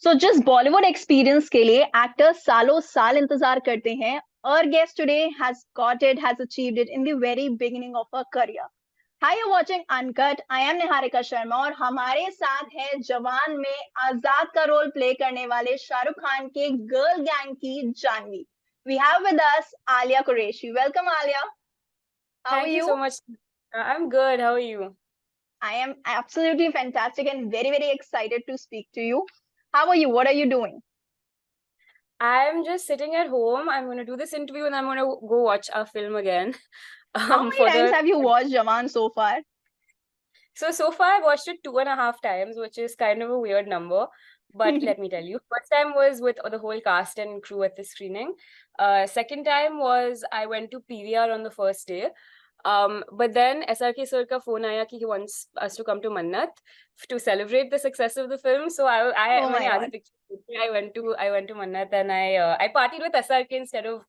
सो जिस बॉलीवुड एक्सपीरियंस के लिए एक्टर्स सालों साल इंतजार करते हैं, our guest today has achieved it in the very beginning of her career. Hi, you're watching Uncut. I am Neharika Sharma और हमारे साथ है जवान में आजाद का रोल प्ले करने वाले शाहरुख खान के गर्ल गैंग की Janvi. We have with us Aaliyah Qureishi. Welcome, Aaliyah. How Thank are you you? so much. I'm good. How are you? I am absolutely fantastic and very, very excited to speak to you. How are you? What are you doing? I'm just sitting at home. I'm going to do this interview and I'm going to go watch our film again. How many For times the have you watched Jawan so far? so far I've watched it 2.5 times, which is kind of a weird number. But let me tell you, first time was with the whole cast and crew at the screening. Second time was I went to PVR on the first day. But then SRK sir ka phone aaya ki he wants us to come to Mannat to celebrate the success of the film. So Oh मैंने my आधी God. picture I went to Mannat and I partied with SRK instead of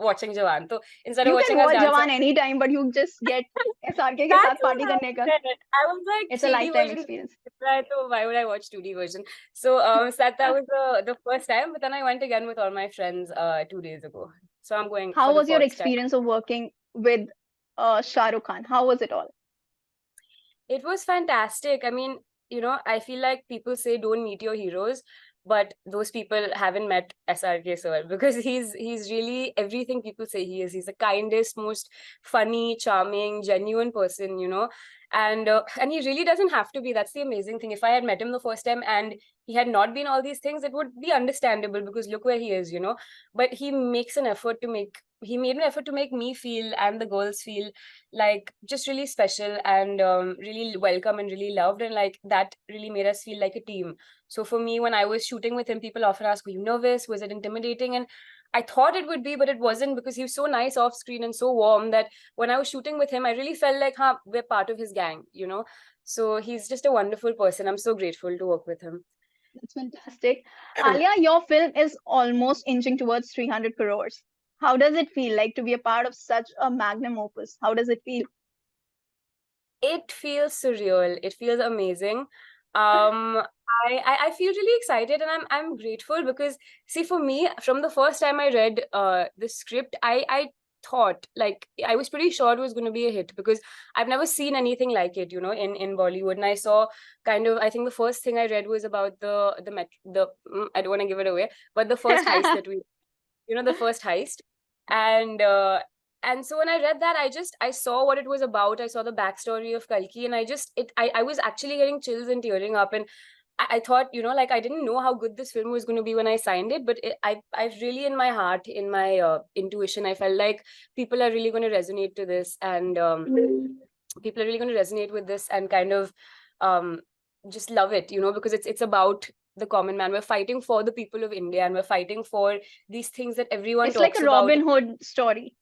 watching Jawan. So instead of You can watching us watch dance, Jawan anytime, but you just get SRK के that's साथ party what करने का. I said. I was like It's a 3D lifetime version. experience. So why would I watch 2D version? So that was the first time, but then I went again with all my friends 2 days ago. So I'm going How for the was your fourth time. experience of working with Shahrukh Khan? How was it all? It was fantastic. I mean, I feel like people say don't meet your heroes, but those people haven't met SRK sir because he's really everything people say he is. He's the kindest, most funny, charming, genuine person. And he really doesn't have to be. That's the amazing thing. If I had met him the first time and he had not been all these things, it would be understandable because look where he is. But he made an effort to make me feel and the girls feel like just really special and really welcome and really loved, and like that really made us feel like a team. So for me, when I was shooting with him, people often ask, were you nervous, was it intimidating? And I thought it would be, but it wasn't, because he was so nice off screen and so warm that when I was shooting with him, I really felt like we're part of his gang. So he's just a wonderful person. I'm so grateful to work with him. That's fantastic. Alia, your film is almost inching towards 300 crores. How does it feel like to be a part of such a magnum opus? How does it feel? It feels surreal. It feels amazing. I feel really excited and I'm grateful because, see, for me, from the first time I read the script, I thought, like, I was pretty sure it was going to be a hit because I've never seen anything like it, in Bollywood. And I saw I think the first thing I read was about I don't want to give it away, but the first heist that the first heist. And so when I read that, I saw what it was about. I saw the backstory of Kalki, and I was actually getting chills and tearing up. And I thought, like, I didn't know how good this film was going to be when I signed it, but I really, in my heart, in my intuition, I felt like people are really going to resonate to this, and people are really going to resonate with this and kind of just love it, because it's about the common man. We're fighting for the people of India, and we're fighting for these things that everyone It's like talks a about. Robin Hood story.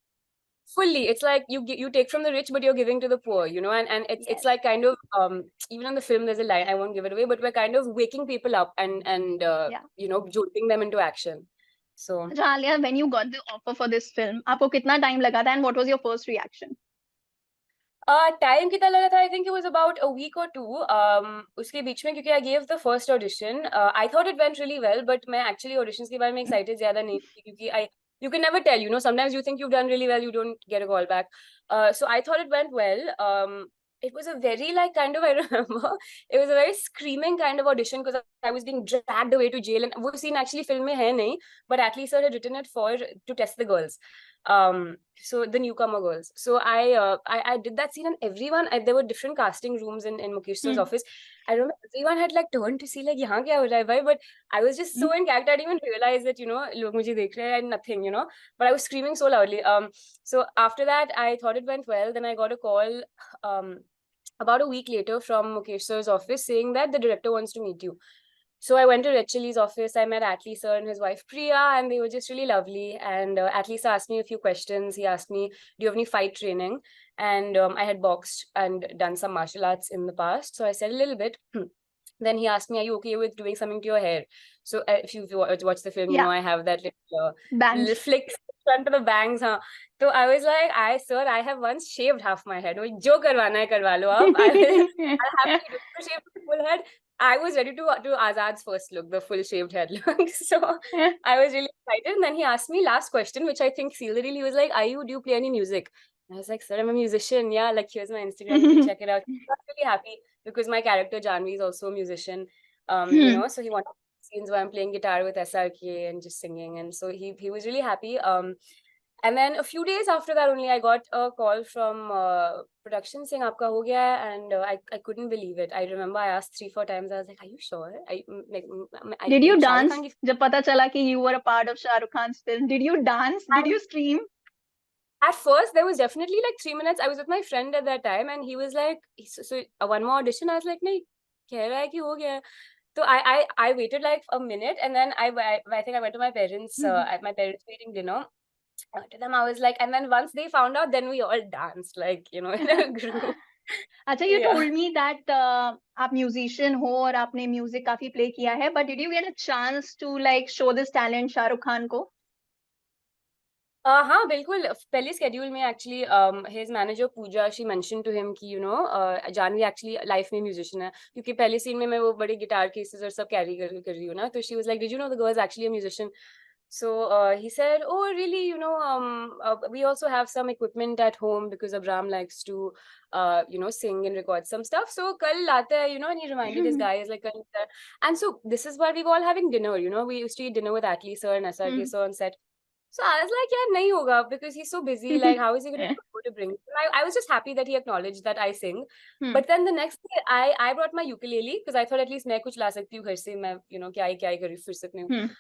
Fully, it's like you take from the rich, but you're giving to the poor, and it's Yes. it's like kind of even in the film there's a line, I won't give it away, but we're kind of waking people up and Yeah. jolting them into action. So अच्छा, Alia, when you got the offer for this film, आपको कितना time लगा था and what was your first reaction? time कितना लगा था? I think it was about a week or two. उसके बीच में, क्योंकि I gave the first audition. I thought it went really well, but मैं actually auditions के बारे में excited ज़्यादा नहीं थी, क्योंकि you can never tell, sometimes you think you've done really well, you don't get a call back. So I thought it went well. It was a very, like, kind of, I remember, it was a very screaming kind of audition because I was being dragged away to jail, and वो scene actually film में है नहीं, but Atlee sir had written it to test the girls. So the newcomer girls. So I did that scene, and everyone, there were different casting rooms in Mukesh sir's office. I remember everyone had like turned to see like यहाँ क्या हो रहा है भाई, but I was just so in character, I didn't even realize that लोग मुझे देख रहे हैं and nothing, but I was screaming so loudly. So after that, I thought it went well. Then I got a call about a week later from Mukesh sir's office saying that the director wants to meet you. So I went to Red Chilli's office. I met Atlee sir and his wife Priya, and they were just really lovely. And Atlee sir asked me a few questions. He asked me, "Do you have any fight training?" And I had boxed and done some martial arts in the past, so I said a little bit. Then he asked me, "Are you okay with doing something to your hair?" So if you've watched the film, Yeah. I have that little Bangs. flicks front of the bangs. So I was like, "Sir, I have once shaved half my head. जो करवाना है करवा लो आप. I'll happily do it. Shave the full head. I was ready to do Azad's first look, the full shaved head look. So I was really excited. And then he asked me last question, which I think sealed the deal. He was like, do you play any music? And I was like, sir, I'm a musician. Yeah, like here's my Instagram. You can check it out. He was really happy because my character Janvi is also a musician. You know, so he wanted scenes where I'm playing guitar with SRK and just singing. And so he was really happy. And then a few days after that only, I got a call from production saying, "Aapka ho gaya hai," and I couldn't believe it. I remember I asked 3-4 times. I was like, "Are you sure?" Did you like Shahrukh dance? Khan ki जब पता चला कि you were a part of Shahrukh Khan's film, did you dance? Did you scream? At first, there was definitely like 3 minutes. I was with my friend at that time, and he was like, "So one more audition." I was like, "नहीं, कह रहा है कि हो गया." So I waited like a minute, and then I think I went to my parents at my parents' meeting dinner. To them, I was like, and then once they found out, then we all danced, like, you know, in a group. अच्छा, you Yeah. told me that आप musician हो और आपने music काफी play किया है, but did you get a chance to like show this talent Shahrukh Khan को? हाँ बिल्कुल पहले schedule में actually his manager Pooja she mentioned to him कि you know Janvi actually life में musician है क्योंकि पहले scene में मैं वो बड़े guitar cases और सब carry कर रही हूँ ना तो she was like did you know the girl is actually a musician. So he said, "Oh, really? You know, we also have some equipment at home because Abram likes to, you know, sing and record some stuff. So kal laate hai, you know." And he reminded his guys like, and so this is why we were all having dinner. You know, we used to eat dinner with Atlee sir and SRK sir on set. So I was like, yeah, nahi hoga because he's so busy. Like, how is he going to bring? I was just happy that he acknowledged that I sing. But then the next day, I brought my ukulele because I thought at least मैं कुछ ला सकती हूँ घर से मैं you know क्या ही करी फुर्सत में हूँ.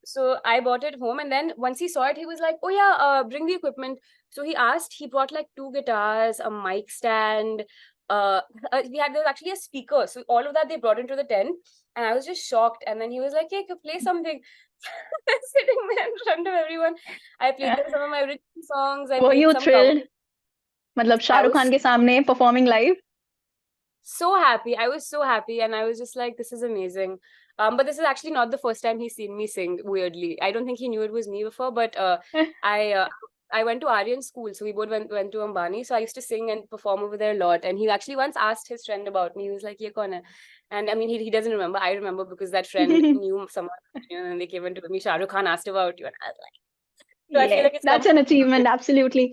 So I brought it home, and then once he saw it, he was like, "Oh yeah, bring the equipment." So he asked. He brought like 2 guitars, a mic stand. There was actually a speaker. So all of that they brought into the tent, and I was just shocked. And then he was like, "Hey, play something." Sitting there in front of everyone, I played them some of my original songs. I Were played you some covers. thrilled? मतलब I Shahrukh Khan was के सामने performing live? so happy. I was so happy, and I was just like, "This is amazing." But this is actually not the first time he's seen me sing. Weirdly, I don't think he knew it was me before. But I I went to Aryan school, so we both went to Ambani. So I used to sing and perform over there a lot. And he actually once asked his friend about me. He was like, "Ye kaun hai?" And I mean, he doesn't remember. I remember because that friend knew someone, you know, and they came and told me, "Shahrukh Khan asked about you," and I was like, so I feel Yeah, like it's come that's an from achievement, absolutely.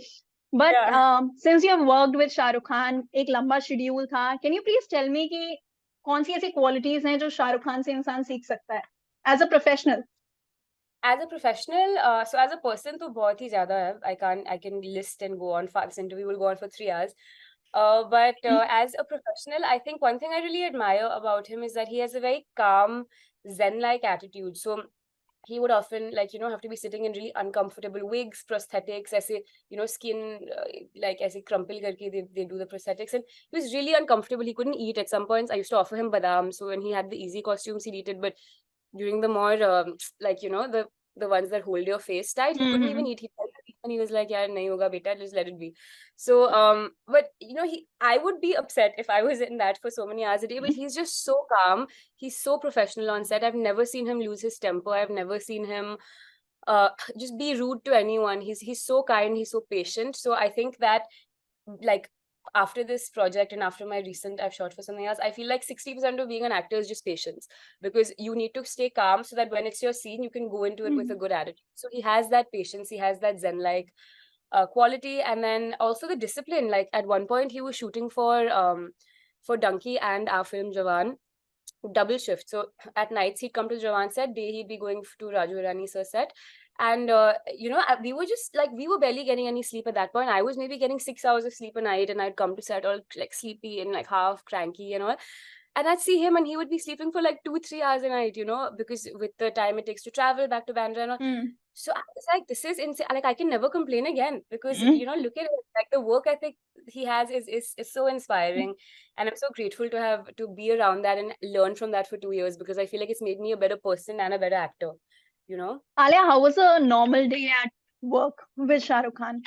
But yeah. since you have worked with Shahrukh Khan, एक लंबा schedule था. Can you please tell me कि कौन सी ऐसी qualities हैं जो शाहरुख खान से इंसान सीख सकता है as a professional? As a professional, so as a person, तो बहुत ही ज़्यादा है. I can list and go on. This interview will go on for 3 hours. But as a professional, I think one thing I really admire about him is that he has a very calm, zen-like attitude. So he would often like, you know, have to be sitting in really uncomfortable wigs, prosthetics, ऐसे, you know, skin like ऐसे crumple करके they do the prosthetics, and he was really uncomfortable. He couldn't eat at some points. I used to offer him badam, so when he had the easy costumes, he'd eat it, but during the more like, you know, the ones that hold your face tight, he couldn't even eat. And he was like, "Yeah, nahi hoga beta, just let it be." So but you know, I would be upset if I was in that for so many hours a day, but he's just so calm. He's so professional on set. I've never seen him lose his temper. I've never seen him just be rude to anyone. He's so kind, he's so patient. So I think that, like, after this project and after my recent I've shot for something else, I feel like 60% of being an actor is just patience, because you need to stay calm so that when it's your scene, you can go into it with a good attitude. So he has that patience, he has that zen like quality, and then also the discipline. Like at one point he was shooting for Donkey and our film Jawan, double shift. So at nights he'd come to Jawan set, day he'd be going to Raju Hirani sir set. And you know, we were just like, we were barely getting any sleep at that point. I was maybe getting 6 hours of sleep a night, and I'd come to set all like sleepy and like half cranky and all. And I'd see him and he would be sleeping for like 2-3 hours a night, you know, because with the time it takes to travel back to Bandra and all. So I was like, this is insane. Like, I can never complain again, because you know, look at it. Like, the work ethic he has is so inspiring, and I'm so grateful to have to be around that and learn from that for 2 years, because I feel like it's made me a better person and a better actor. You know, Alia, how was a normal day at work with Shahrukh Khan?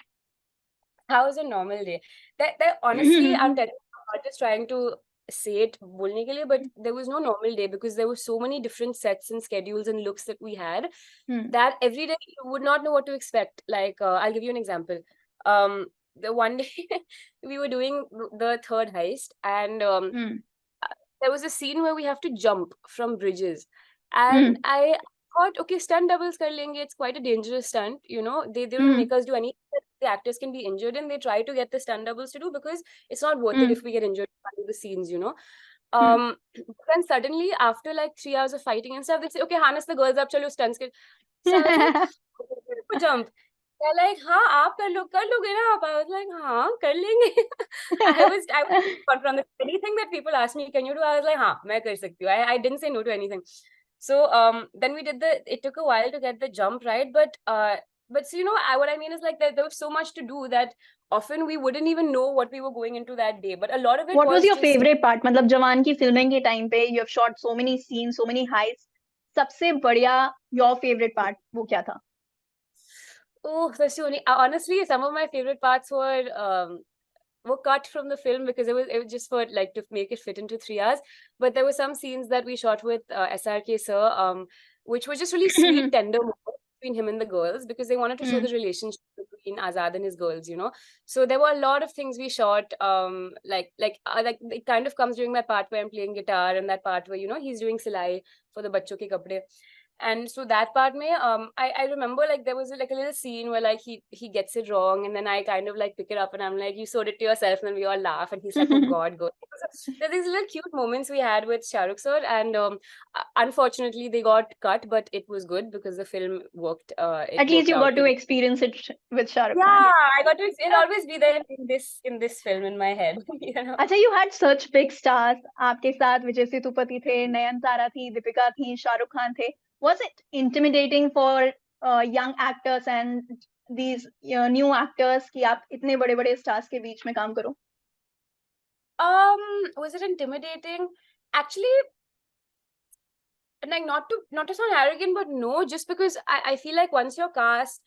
how is a normal day? That honestly, I'm telling you, I'm not just trying to say it bolne ke liye, but there was no normal day, because there were so many different sets and schedules and looks that we had, that every day you would not know what to expect. Like, I'll give you an example. The one day we were doing the third heist, and there was a scene where we have to jump from bridges, and I thought, okay, stunt doubles kar lenge. It's quite a dangerous stunt, you know. They don't make us do anything that the actors can be injured in. They try to get the stunt doubles to do because it's not worth it if we get injured in the scenes, you know. Then suddenly after like 3 hours of fighting and stuff, they say, okay, harness the girls up, chalo stunts ke. So I was like, jump. They're like, हाँ आप कर लोगे ना आप? I was like, हाँ कर लेंगे. I was from anything that people asked me, can you do? I was like, हाँ मैं कर सकती हूँ. I didn't say no to anything. So then we did it took a while to get the jump right, but so you know, what I mean is like there was so much to do that often we wouldn't even know what we were going into that day. But a lot of it What was your just favorite part? मतलब जवान की filming के time पे you have shot so many scenes, so many heights. सबसे बढ़िया your favorite part वो क्या था? Oh, that's so honestly, some of my favorite parts were cut from the film because it was just for like to make it fit into 3 hours. But there were some scenes that we shot with SRK sir, which were just really sweet, tender moments between him and the girls because they wanted to show the relationship between Azad and his girls, you know. So there were a lot of things we shot, like it kind of comes during that part where I'm playing guitar and that part where, you know, he's doing silai for the bachcho ke kapde. And so that part mein, I remember like there was like a little scene where like he gets it wrong and then I kind of like pick it up and I'm like, you sewed it to yourself, and then we all laugh and he's like, oh God, go. So there's these little cute moments we had with Shahrukh sir, and unfortunately they got cut, but it was good because the film worked. At least you got to experience it with Shahrukh Khan. Yeah, I got to. It'll always be there in this film in my head. You know? अच्छा, you had such big stars. आपके साथ विजय सेतुपति थे, नयनतारा थी, दीपिका थी, शाहरुख खान थे. Was it intimidating for young actors and these new actors कि आप इतने बड़े-बड़े stars के बीच में काम करो? Was it intimidating? Actually, like not to sound arrogant, but no, just because I feel like once you're cast,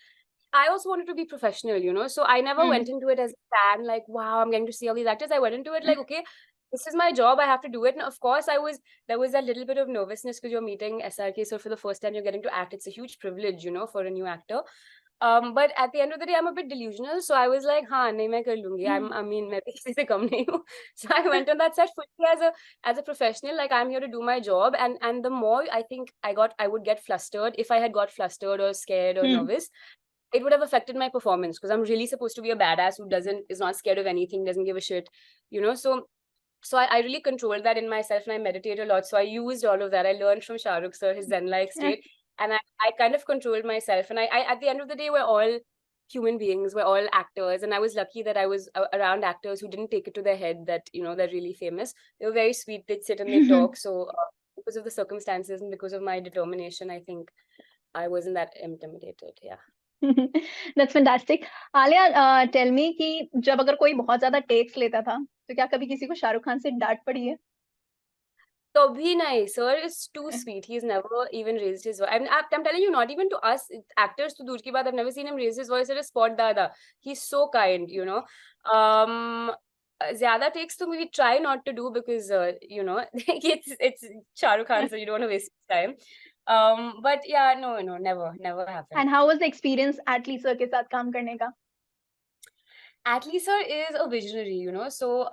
I also wanted to be professional, you know. So I never went into it as a fan, like, wow, I'm getting to see all these actors. I went into it like, okay, this is my job, I have to do it. And of course, there was that little bit of nervousness because you're meeting SRK. So for the first time, you're getting to act. It's a huge privilege, you know, for a new actor. But at the end of the day, I'm a bit delusional. So I was like, हाँ, नहीं मैं कर लूँगी. I mean, मैं भी किसी से कम नहीं हूँ. So I went on that set fully as a professional. Like I'm here to do my job. And the more I think I would get flustered. If I had got flustered or scared or nervous, it would have affected my performance because I'm really supposed to be a badass who is not scared of anything, doesn't give a shit, you know. So I really controlled that in myself and I meditate a lot. So I used all of that. I learned from Shahrukh sir, his Zen-like state. And I kind of controlled myself. And I at the end of the day, we're all human beings. We're all actors. And I was lucky that I was around actors who didn't take it to their head that, you know, they're really famous. They were very sweet. They'd sit and they'd talk. So because of the circumstances and because of my determination, I think I wasn't that intimidated. Yeah. That's fantastic. Alia, tell me कि जब अगर कोई बहुत ज्यादा takes लेता था तो क्या कभी किसी को शाहरुख खान से डांट पड़ी है? Kabhi nahi. Sir is too sweet. He's never even raised his voice. I'm telling you, not even to us actors to dur ki baat, I've never seen him raise his voice at a spot dada. He's so kind, you know. Zyada takes to we try not to do because you know it's Shahrukh Khan, so you don't want to waste his time. But yeah, no, never happened. And how was the experience atlee sir के साथ काम करने का? Atlee sir is a visionary, you know. So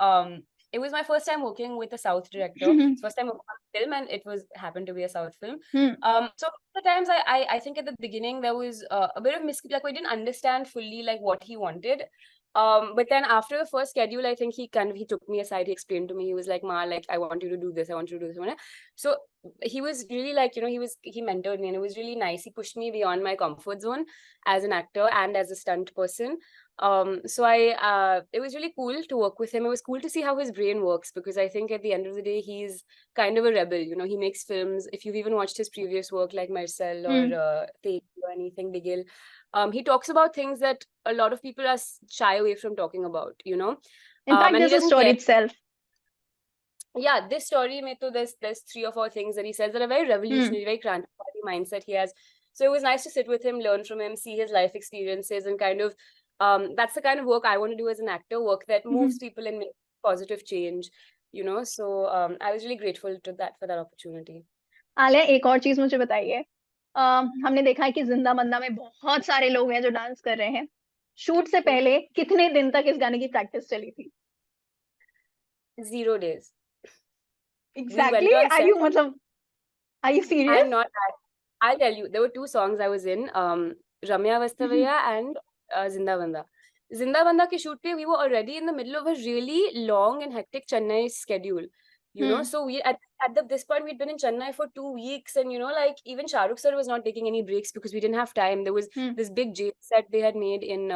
it was my first time working with a South director. It's first time working on a film, and it happened to be a South film. So the times I think at the beginning there was a bit of like we didn't understand fully like what he wanted. But then after the first schedule, I think he took me aside. He explained to me. He was like, "Ma, like I want you to do this. I want you to do this." So he was really like, you know, he mentored me, and it was really nice. He pushed me beyond my comfort zone as an actor and as a stunt person. So it was really cool to work with him. It was cool to see how his brain works because I think at the end of the day, he's kind of a rebel. You know, he makes films. If you've even watched his previous work like Marcel or Fake or anything, Bigil, he talks about things that a lot of people are shy away from talking about, you know. In fact, there's a story itself. Yeah, this story, there's 3 or 4 things that he says that are very revolutionary, very Krantikari mindset he has. So it was nice to sit with him, learn from him, see his life experiences, and kind of that's the kind of work I want to do as an actor, work that moves people and makes positive change, you know. So I was really grateful to that for that opportunity. Alia, एक और चीज मुझे बताइए. हमने देखा है कि जिंदा मंदा में बहुत सारे लोग हैं जो डांस कर रहे हैं. शूट से पहले कितने दिन तक इस गाने की प्रैक्टिस चली थी? 0 days. Exactly. We went on Are set. you मतलब are you serious? I'm not. I'll tell you. There were two songs I was in. Ramya Vastavaya and Zinda Banda. Zinda Banda ke shoot pe we were already in the middle of a really long and hectic Chennai schedule. You know, so we at this point we'd been in Chennai for 2 weeks, and you know, like even Shahrukh sir was not taking any breaks because we didn't have time. There was this big jail set they had made in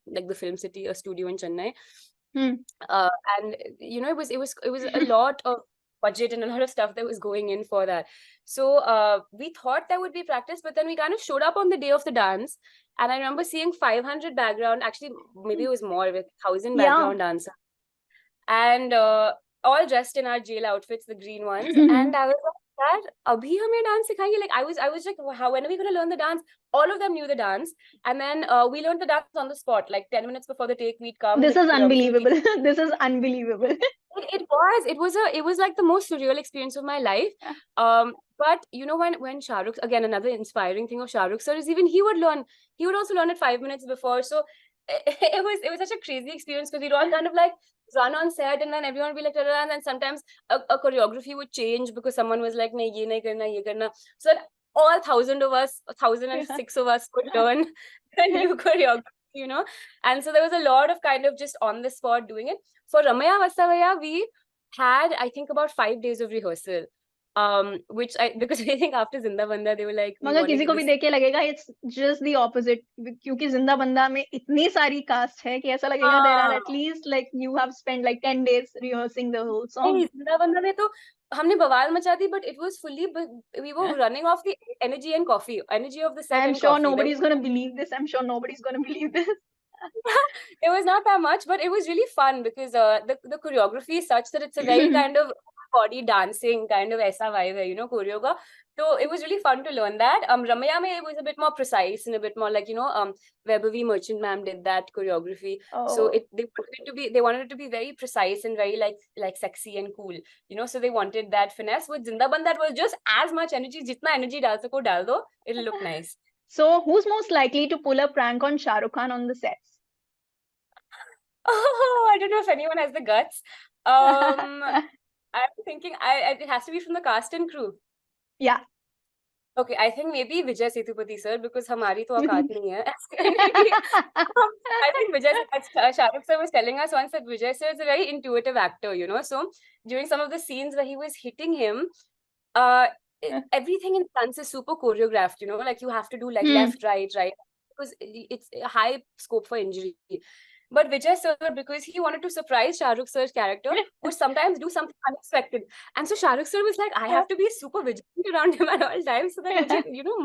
like the Film City, a studio in Chennai. And you know, it was a lot of budget and a lot of stuff that was going in for that. So we thought that would be practice, but then we kind of showed up on the day of the dance, and I remember seeing 500 background, actually maybe it was more, with 1,000 background dancers, and all dressed in our jail outfits, the green ones. And I was like, "Dad, abhi hame dance sikhayenge?" Like I was like, "How? When are we gonna learn the dance?" All of them knew the dance, and then we learned the dance on the spot, like 10 minutes before the take. We'd come. This is unbelievable. This is unbelievable. It was like the most surreal experience of my life. But you know, when Shahrukh, again, another inspiring thing of Shahrukh sir is even he would also learn it 5 minutes before. So it was such a crazy experience because we'd all kind of like run on set, and then everyone would be like, and then sometimes a choreography would change because someone was like, nahi, ye nahi karna, ye karna. So that all 1,006 of us would learn a new choreography, you know. And so there was a lot of kind of just on the spot doing it. For Ramaya Vastavaya, we had, I think, about 5 days of rehearsal. Because I think after Zinda Banda they were like, मगर किसी को भी देख के लगेगा it's just the opposite, क्योंकि जिंदा बंदा में इतनी सारी कास्ट है कि ऐसा लगेगा there are at least like you have spent like 10 days rehearsing the whole song. जिंदा बंदा में तो हमने बवाल मचा दी, but it was fully, we were running off the energy and energy of the set. I'm sure nobody's gonna believe this. I'm sure nobody's gonna believe this. It was not that much, but it was really fun because the choreography is such that it's a very kind of body dancing kind of aisa vibe hai, you know, choreo ka. So it was really fun to learn that. Ramaya mein it was a bit more precise and a bit more like, you know, Webervi Merchant ma'am did that choreography. So they wanted it to be very precise and very like sexy and cool, you know. So they wanted that finesse. With Zinda Band, that was just as much energy, jitna energy dal sako dal do, it'll look nice. So who's most likely to pull a prank on Shahrukh Khan on the sets? Oh, I don't know if anyone has the guts. I'm thinking it has to be from the cast and crew. Yeah. Okay, I think maybe Vijay Sethupathi sir, because हमारी तो औकात नहीं है. I think Shahrukh sir was telling us once that Vijay sir is a very intuitive actor, you know. So during some of the scenes where he was hitting him, everything in stunts is super choreographed, you know, like you have to do like left, right, because it's a high scope for injury. But Vijay sir, because he wanted to surprise Shahrukh sir's character, would sometimes do something unexpected. And so Shahrukh sir was like, I have to be super vigilant around him at all times so that mujhe, you know,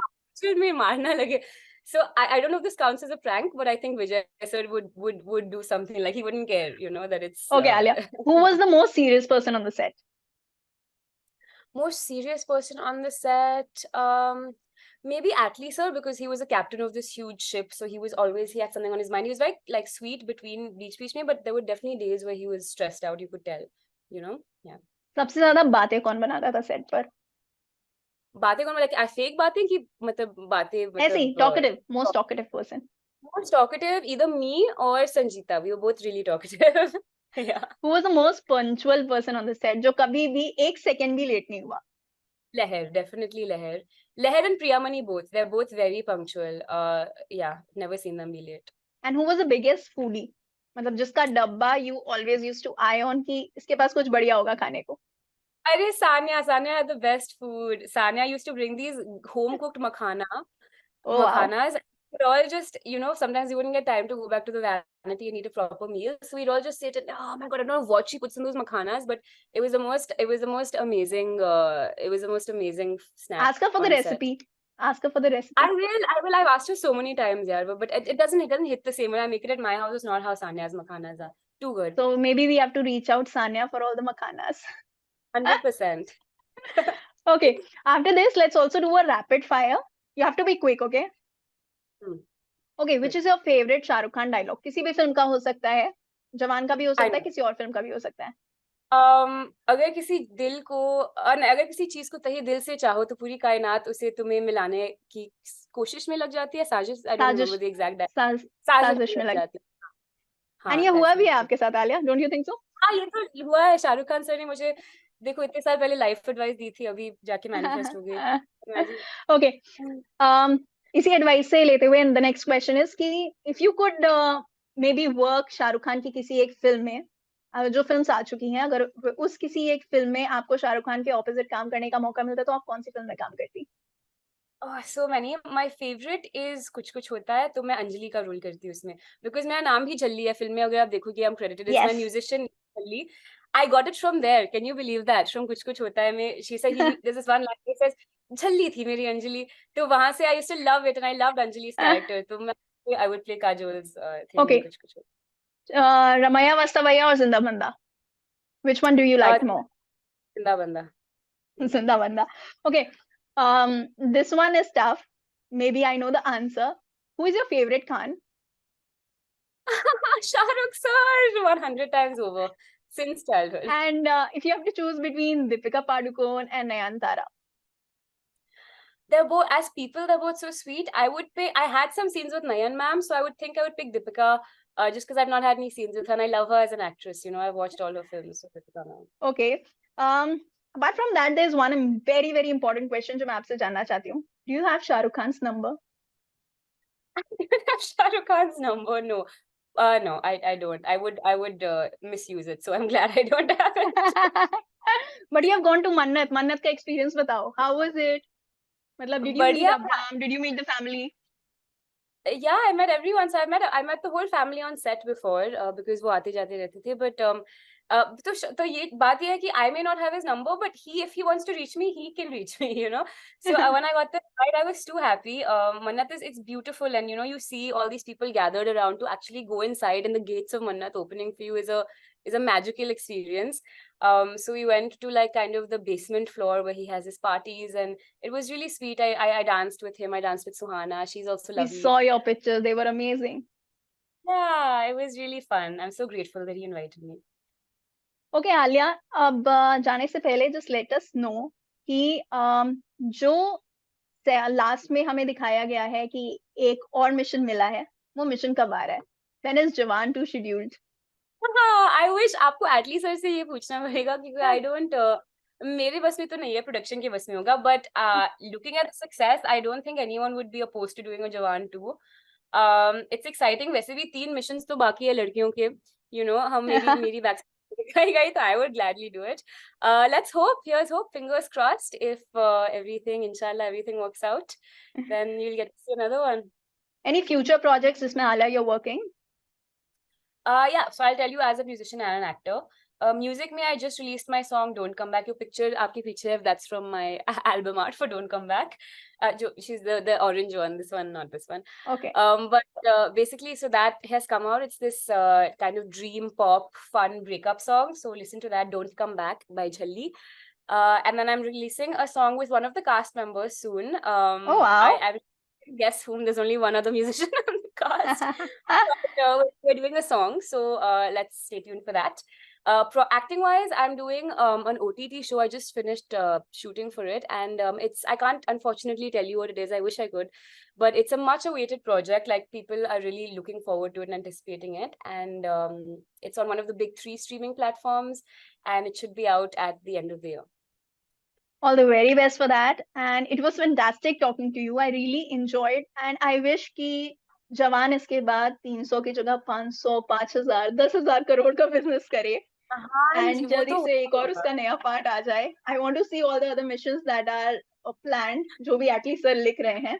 mein marna lage. So I don't know if this counts as a prank, but I think Vijay sir would do something like he wouldn't care, you know, that it's... Okay, Aaliyah, who was the most serious person on the set? Most serious person on the set? Maybe Atlee sir, because he was a captain of this huge ship, so he had something on his mind. He was very like sweet between beach mein, but there were definitely days where he was stressed out, you could tell, you know. Yeah. सबसे ज्यादा बातें कौन बनाता था set पर? बातें कौन, like fake बातें कि मतलब बातें ऐसे ही talkative, most talkative person. Most talkative, either me or Sangeeta. We were both really talkative. Yeah. Who was the most punctual person on the set? जो कभी भी एक second भी late नहीं हुआ? Leher, definitely Leher. Leher and Priyamani both. They're both very punctual. Yeah, never seen them be late. And who was the biggest foodie? मतलब जिसका डब्बा you always used to eye on कि इसके पास कुछ बढ़िया होगा खाने को. अरे Sanya had the best food. Sanya used to bring these home cooked makhanas. Wow. We'd all just, you know, sometimes you wouldn't get time to go back to the vanity and eat a proper meal. So we'd all just sit and, oh my God, I don't know what she puts in those makhanas, but it was the most amazing snack. Ask her for the recipe. Ask her for the recipe. I will. I've asked her so many times, yeah, but it doesn't hit the same. When I make it at my house, it's not how Sanya's makhanas are. Too good. So maybe we have to reach out Sanya for all the makhanas. 100%. Okay. After this, let's also do a rapid fire. You have to be quick, okay? Okay, which is your favorite Shahrukh Khan dialogue? किसी भी film का हो सकता है, जवान का भी हो सकता है, किसी और फिल्म का भी हो सकता है. अगर किसी चीज को तहे दिल से चाहो तो पूरी कायनात उसे तुम्हें मिलाने की कोशिश में लग जाती है. साजिश, I don't remember the exact साजिश में लग जाती है. And ये हुआ भी है आपके साथ, Alia? Don't you think so? हाँ, ये तो हुआ है. शाहरुख खान सर ने मुझे देखो इतने साल पहले लाइफ एडवाइस दी थी, अभी जाके मैनिफेस्ट हो गई, इमेजिन। ओके, इसी एडवाइस से लेते हुए द नेक्स्ट क्वेश्चन इज कि if you could may be work Shahrukh Khan की किसी एक फिल्म में, जो फिल्म्स आ चुकी हैं, अगर उस किसी एक फिल्म में आपको शाहरुख खान के ऑपोजिट काम करने का मौका मिलता तो आप कौन सी फिल्म में काम करती? So many, my favourite is कुछ कुछ होता है, तो मैं अंजलि का रोल करती हूँ उसमें, बिकॉज मेरा नाम भी झल्ली है फिल्म में, अगर आप देखोगे I am credited as my yes. Musician झल्ली। I got it from there, can you believe that, from Kuch Kuch Hota Hai में she said, this is one line says झल्ली थी मेरी अंजलि, तो वहां से I used to love it and I loved Anjali's character, तो मैं I would play Kajol's thing okay, in Kuch Kuch. Ramaiah वास्तवैया और जिंदा बंदा, which one do you like more? जिंदा बंदा। जिंदा बंदा। Okay, this one is tough. Maybe I know the answer. Who is your favorite Khan? Shahrukh sir, 100 times over since childhood. And if you have to choose between Deepika Padukone and Nayanthara. They're both, as people, they're both so sweet. I would pick, I had some scenes with Nayan ma'am, so I would think I would pick Deepika, just because I've not had any scenes with her and I love her as an actress. You know, I've watched all her films, so Deepika ma'am. Okay. Apart from that, there's one very, very important question जो मैं आपसे जानना चाहती हूँ. Do you have Shahrukh Khan's number? I don't have Shahrukh Khan's number, no. No, I don't. I would misuse it, so I'm glad I don't have it. But you have gone to Mannat. Mannat का experience बताओ. How was it? मतलब, did you meet बढ़िया। Abraham? Did you meet the family? Yeah, I met everyone. So I met the whole family on set before, because वो आते जाते रहते थे. But तो ये बात ये है कि I may not have his number, but if he wants to reach me, he can reach me, you know. So when I got the ride, I was too happy. Mannat it's beautiful, and you know, you see all these people gathered around to actually go inside, and the gates of Mannat opening for you is a magical experience. So we went to like kind of the basement floor where he has his parties, and it was really sweet. I danced with him. I danced with Suhana. She's also We lovely. saw your pictures. They were amazing. Yeah, it was really fun. I'm so grateful that he invited me. Okay, Alia, अब जाने से पहले just let us know कि जो last में हमें दिखाया गया है कि एक और मिशन मिला है, वो मिशन कब आ रहा है? When is Jawan-2 scheduled? I wish आपको एटली सर से ये पूछना पड़ेगा, क्योंकि I don't मेरे बस में तो नहीं है, प्रोडक्शन के बस में होगा, but looking at the success, I don't think anyone would be opposed to doing a Jawan-2. It's exciting. वैसे भी 3 missions तो बाकी है लड़कियों के, you know, हम मेरी वैक्सीन दिखाई गई, तो I would gladly do it. Let's hope. Here's hope. Fingers crossed. If everything, inshallah, everything works out, then you'll get to see another one. Any future projects जिसमें Alia you're working? Yeah, so I'll tell you, as a musician and an actor. Music में I just released my song Don't Come Back. Your picture आपके पीछे है, that's from my album art for Don't Come Back. She's the orange one, this one, not this one. Okay. But basically, so that has come out. It's this kind of dream pop fun breakup song. So listen to that, Don't Come Back by Jhalli. And then I'm releasing a song with one of the cast members soon. Oh wow. I guess whom, there's only one other musician on the cast. But, we're doing a song, so let's stay tuned for that. Acting wise, I'm doing an OTT show. I just finished shooting for it, and I can't unfortunately tell you what it is. I wish I could, but it's a much awaited project. Like, people are really looking forward to it and anticipating it, and it's on one of the big 3 streaming platforms, and it should be out at the end of the year. All the very best for that, and it was fantastic talking to you. I really enjoyed, and I wish कि जवान इसके बाद 300 की जगह 500, 5000, 10,000 करोड़ का business करे, and जल्दी से एक और उसका नया पार्ट आ जाए. I want to see all the other missions that are planned, जो भी एटली सर लिख रहे हैं.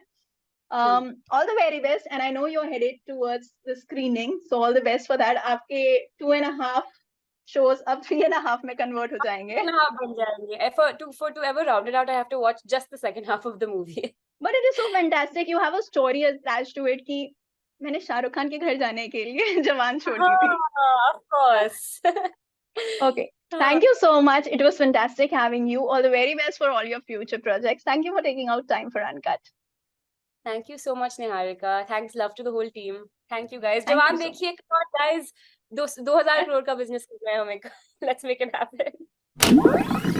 All the very best, and I know you're headed towards the screening, so all the best for that. आपके 2.5 shows अब 3.5 में convert हो जाएंगे. 2.5 बन जाएंगे. To ever round it out, I have to watch just the second half of the movie. But it is so fantastic. You have a story attached to it कि मैंने शाहरुख खान के घर जाने के लिए जवान छोड़ी थी. Of course. Okay. Thank you so much. It was fantastic having you. All the very best for all your future projects. Thank you for taking out time for Uncut. Thank you so much, Neharika. Thanks, love to the whole team. Thank you, guys. Thank जवान you so देखिए, come on, guys. 2000 crore का business कर रहे हैं हमें. Let's make it happen.